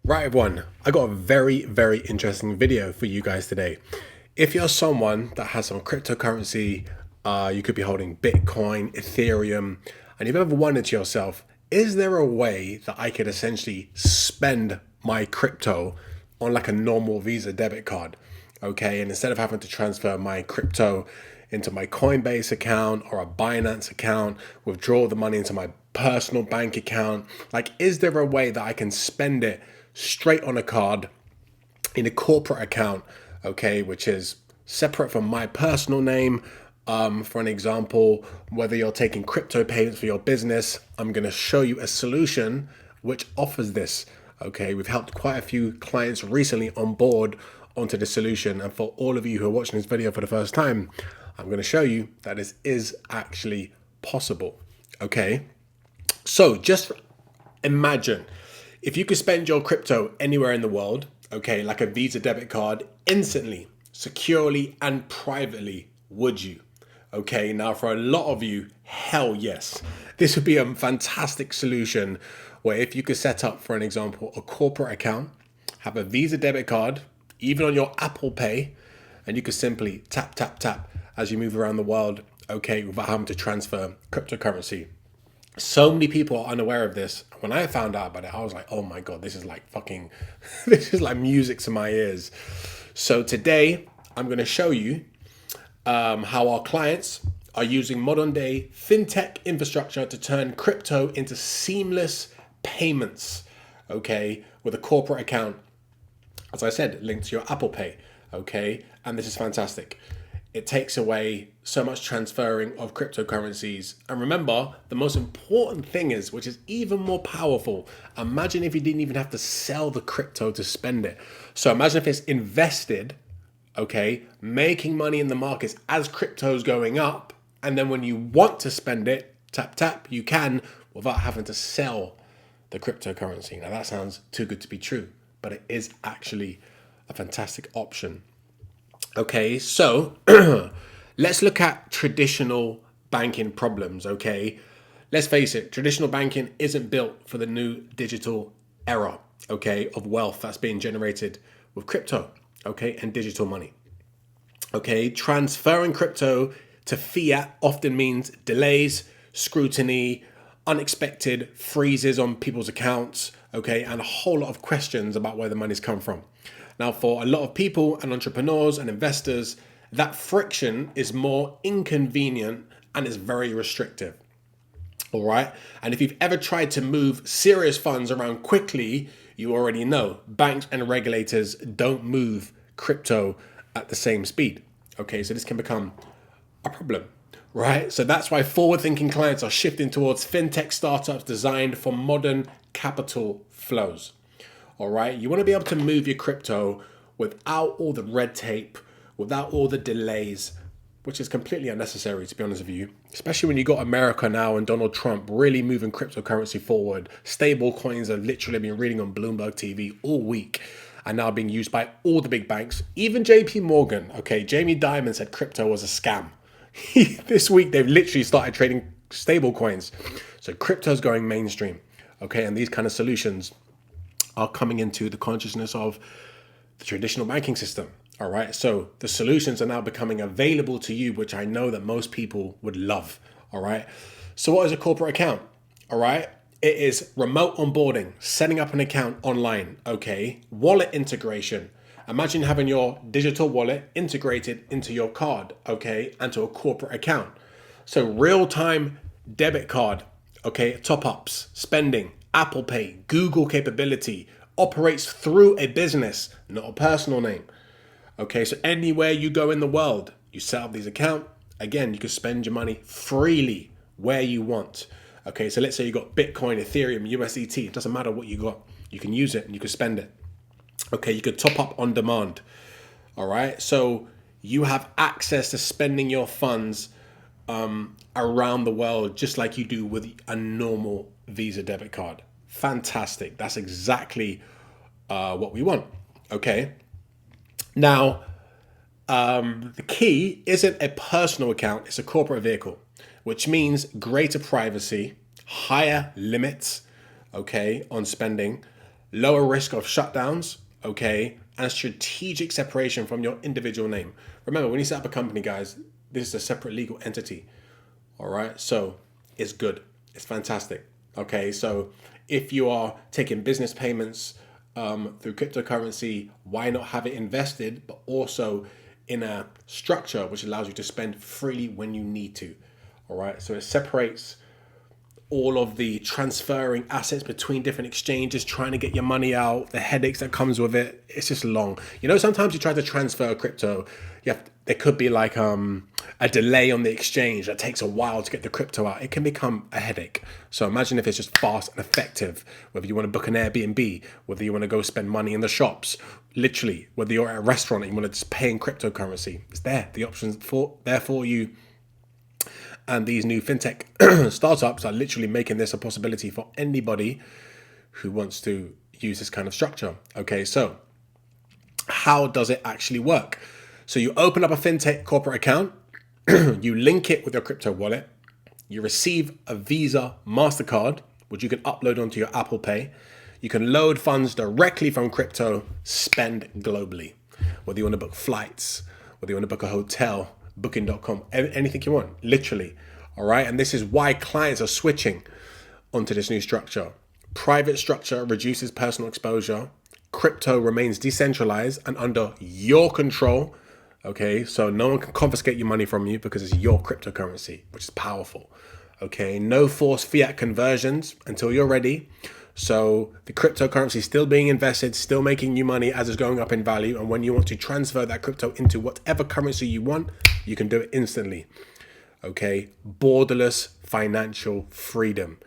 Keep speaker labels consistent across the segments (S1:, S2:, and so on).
S1: Right, everyone, I got a very interesting video for you guys today. If you're someone that has some cryptocurrency, you could be holding Bitcoin, Ethereum, and you've ever wondered to yourself, is there a way that I could essentially spend my crypto on like a normal Visa debit card? Okay, and instead of having to transfer my crypto into my Coinbase account or a Binance account, withdraw the money into my personal bank account, like, is there a way that I can spend it straight on a card in a corporate account, okay, which is separate from my personal name? For an example, whether you're taking crypto payments for your business, I'm going to show you a solution which offers this. Okay, we've helped quite a few clients recently on board onto the solution, and for all of you who are watching this video for the first time, I'm going to show you that this is actually possible. Okay, so just imagine if you could spend your crypto anywhere in the world, okay, like a Visa debit card, instantly, securely, and privately, would you? Okay, now for a lot of you, hell yes. This would be a fantastic solution where if you could set up, for an example, a corporate account, have a Visa debit card, even on your Apple Pay, and you could simply tap, tap, tap as you move around the world, okay, without having to transfer cryptocurrency. So many people are unaware of this. When I found out about it, I was like, oh my God, this is like fucking, this is like music to my ears. So today, I'm going to show you how our clients are using modern day fintech infrastructure to turn crypto into seamless payments, okay, with a corporate account, as I said, linked to your Apple Pay, okay, and this is fantastic. It takes away so much transferring of cryptocurrencies. And remember, the most important thing is, which is even more powerful, imagine if you didn't even have to sell the crypto to spend it. So imagine if it's invested, okay, making money in the markets as crypto's going up. And then when you want to spend it, tap, tap, you can without having to sell the cryptocurrency. Now that sounds too good to be true, but it is actually a fantastic option. Okay, so let's look at traditional banking problems, okay? Let's face it, traditional banking isn't built for the new digital era, okay, of wealth that's being generated with crypto, okay, and digital money. Okay, transferring crypto to fiat often means delays, scrutiny, unexpected freezes on people's accounts, okay, and a whole lot of questions about where the money's come from. Now, for a lot of people and entrepreneurs and investors, that friction is more inconvenient and is very restrictive. All right. And if you've ever tried to move serious funds around quickly, you already know banks and regulators don't move crypto at the same speed. Okay, so this can become a problem, right? So that's why forward-thinking clients are shifting towards fintech startups designed for modern capital flows. All right, you want to be able to move your crypto without all the red tape, without all the delays, which is completely unnecessary, to be honest with you, especially when you got America now and Donald Trump really moving cryptocurrency forward. Stable coins have literally been reading on Bloomberg TV all week and now being used by all the big banks, even JP Morgan. Okay, Jamie Dimon said crypto was a scam. This week, they've literally started trading stable coins. So crypto's going mainstream. Okay, and these kind of solutions are coming into the consciousness of the traditional banking system. All right. So the solutions are now becoming available to you, which I know that most people would love. All right. So what is a corporate account? All right. It is remote onboarding, setting up an account online. Okay. Wallet integration. Imagine having your digital wallet integrated into your card. Okay. And to a corporate account. So real-time debit card. Okay. Top ups, spending, Apple Pay, Google capability, operates through a business, not a personal name. Okay, so anywhere you go in the world, you set up these accounts. Again, you can spend your money freely where you want. Okay, so let's say you got Bitcoin, Ethereum, USDT. It doesn't matter what you got. You can use it and you can spend it. Okay, you could top up on demand. All right, so you have access to spending your funds around the world just like you do with a normal Visa debit card. Fantastic. That's exactly what we want. Okay. Now, the key isn't a personal account, it's a corporate vehicle, which means greater privacy, higher limits, okay, on spending, lower risk of shutdowns, okay, and strategic separation from your individual name. Remember, when you set up a company, guys, this is a separate legal entity. All right, so it's good. It's fantastic. Okay, so if you are taking business payments through cryptocurrency, why not have it invested, but also in a structure which allows you to spend freely when you need to. All right, so it separates all of the transferring assets between different exchanges, trying to get your money out, the headaches that comes with it. It's just long. You know, sometimes you try to transfer crypto, there could be like a delay on the exchange that takes a while to get the crypto out. It can become a headache. So imagine if it's just fast and effective, whether you want to book an Airbnb, whether you want to go spend money in the shops, literally, whether you're at a restaurant and you want to just pay in cryptocurrency. It's there. The options there for you. And these new fintech startups are literally making this a possibility for anybody who wants to use this kind of structure. Okay, so how does it actually work? So you open up a fintech corporate account, you link it with your crypto wallet, you receive a Visa, Mastercard, which you can upload onto your Apple Pay. You can load funds directly from crypto, spend globally. Whether you want to book flights, whether you want to book a hotel, booking.com, anything you want, literally. All right. And this is why clients are switching onto this new structure. Private structure reduces personal exposure. Crypto remains decentralized and under your control. Okay. So no one can confiscate your money from you because it's your cryptocurrency, which is powerful. Okay. No forced fiat conversions until you're ready. So the cryptocurrency is still being invested, still making you money as it's going up in value. And when you want to transfer that crypto into whatever currency you want, you can do it instantly. Okay. Borderless financial freedom.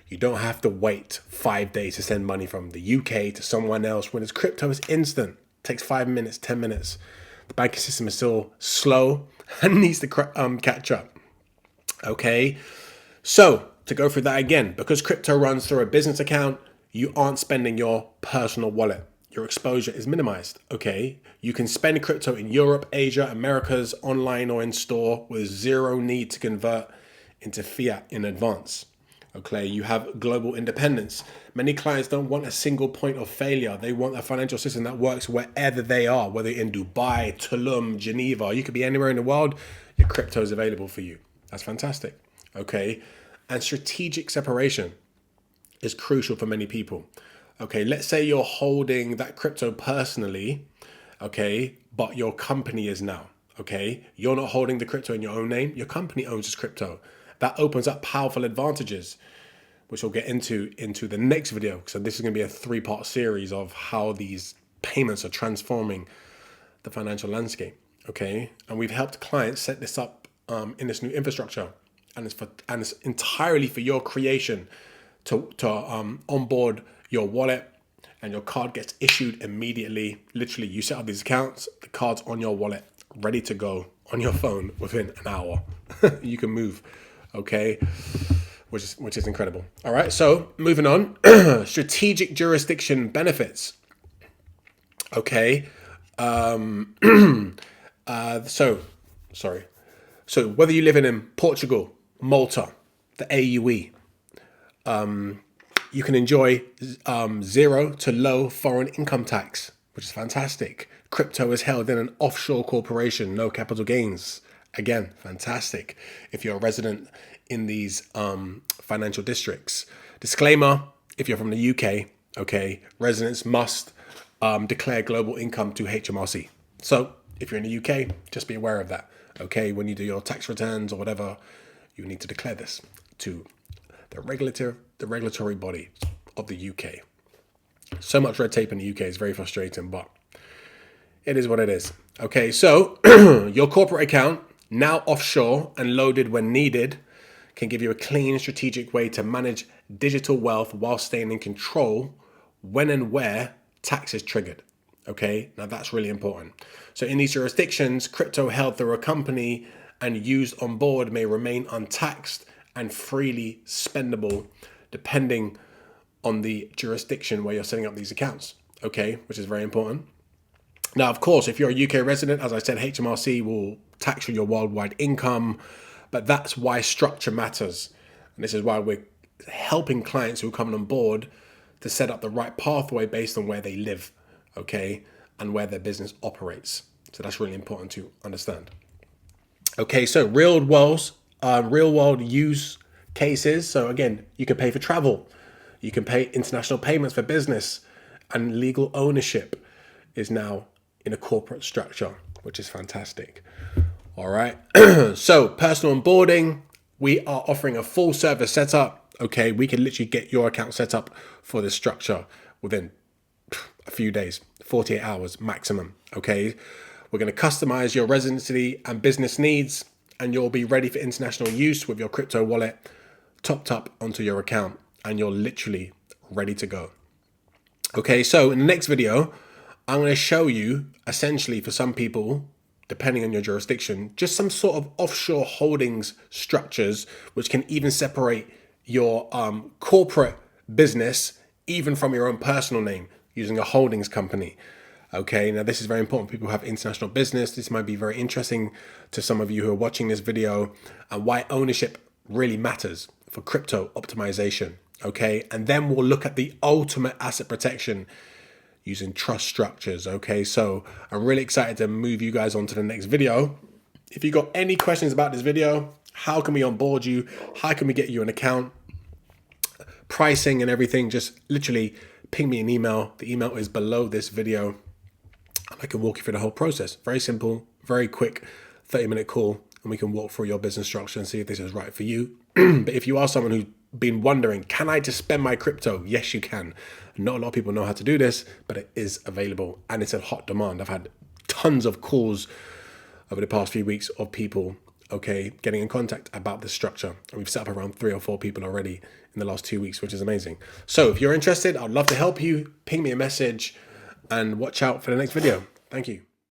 S1: You don't have to wait 5 days to send money from the UK to someone else. When it's crypto, it's instant. It takes 5 minutes, 10 minutes. The banking system is still slow and needs to catch up. Okay. So to go through that again, because crypto runs through a business account, you aren't spending your personal wallet. Your exposure is minimized. Okay. You can spend crypto in Europe, Asia, Americas, online or in store with zero need to convert into fiat in advance. Okay. You have global independence. Many clients don't want a single point of failure. They want a financial system that works wherever they are, whether in Dubai, Tulum, Geneva. You could be anywhere in the world. Your crypto is available for you. That's fantastic. Okay. And strategic separation is crucial for many people. Okay, let's say you're holding that crypto personally, okay, but your company is now, okay? You're not holding the crypto in your own name. Your company owns this crypto. That opens up powerful advantages, which we'll get into the next video. So this is going to be a 3-part series of how these payments are transforming the financial landscape, okay? And we've helped clients set this up in this new infrastructure. And it's entirely for your creation to onboard your wallet, and your card gets issued immediately. Literally, you set up these accounts, the card's on your wallet, ready to go on your phone within an hour. You can move, okay, which is incredible. All right, so moving on, strategic jurisdiction benefits. Okay, So whether you live in Portugal, Malta, the AUE, you can enjoy 0 to low foreign income tax, which is fantastic. Crypto is held in an offshore corporation, no capital gains. Again, fantastic if you're a resident in these financial districts. Disclaimer, if you're from the UK, okay, residents must declare global income to HMRC. So if you're in the UK, just be aware of that. Okay, when you do your tax returns or whatever, you need to declare this to the regulatory body of the UK. So much red tape in the UK is very frustrating, but it is what it is. Okay, so your corporate account, now offshore and loaded when needed, can give you a clean, strategic way to manage digital wealth while staying in control when and where tax is triggered. Okay, now that's really important. So in these jurisdictions, crypto held through a company and used on board may remain untaxed and freely spendable depending on the jurisdiction where you're setting up these accounts. Okay, which is very important. Now, of course, if you're a UK resident, as I said, HMRC will tax your worldwide income, but that's why structure matters. And this is why we're helping clients who are coming on board to set up the right pathway based on where they live, okay, and where their business operates. So that's really important to understand. Okay, so real world use cases. So again, you can pay for travel, you can pay international payments for business, and legal ownership is now in a corporate structure, which is fantastic. All right. So personal onboarding, we are offering a full service setup. Okay, we can literally get your account set up for this structure within a few days, 48 hours maximum. Okay, we're going to customize your residency and business needs, and you'll be ready for international use with your crypto wallet topped up onto your account, and you're literally ready to go. Okay, so in the next video, I'm going to show you essentially, for some people, depending on your jurisdiction, just some sort of offshore holdings structures, which can even separate your corporate business even from your own personal name using a holdings company. Okay, now this is very important. People who have international business. This might be very interesting to some of you who are watching this video, and why ownership really matters for crypto optimization. Okay, and then we'll look at the ultimate asset protection using trust structures. Okay, so I'm really excited to move you guys on to the next video. If you got any questions about this video, how can we onboard you? How can we get you an account? Pricing and everything, just literally ping me an email. The email is below this video. I can walk you through the whole process. Very simple, very quick, 30-minute call, and we can walk through your business structure and see if this is right for you. But if you are someone who's been wondering, can I just spend my crypto? Yes, you can. Not a lot of people know how to do this, but it is available and it's in hot demand. I've had tons of calls over the past few weeks of people, okay, getting in contact about this structure. And we've set up around 3 or 4 people already in the last 2 weeks, which is amazing. So if you're interested, I'd love to help you. Ping me a message and watch out for the next video. Thank you.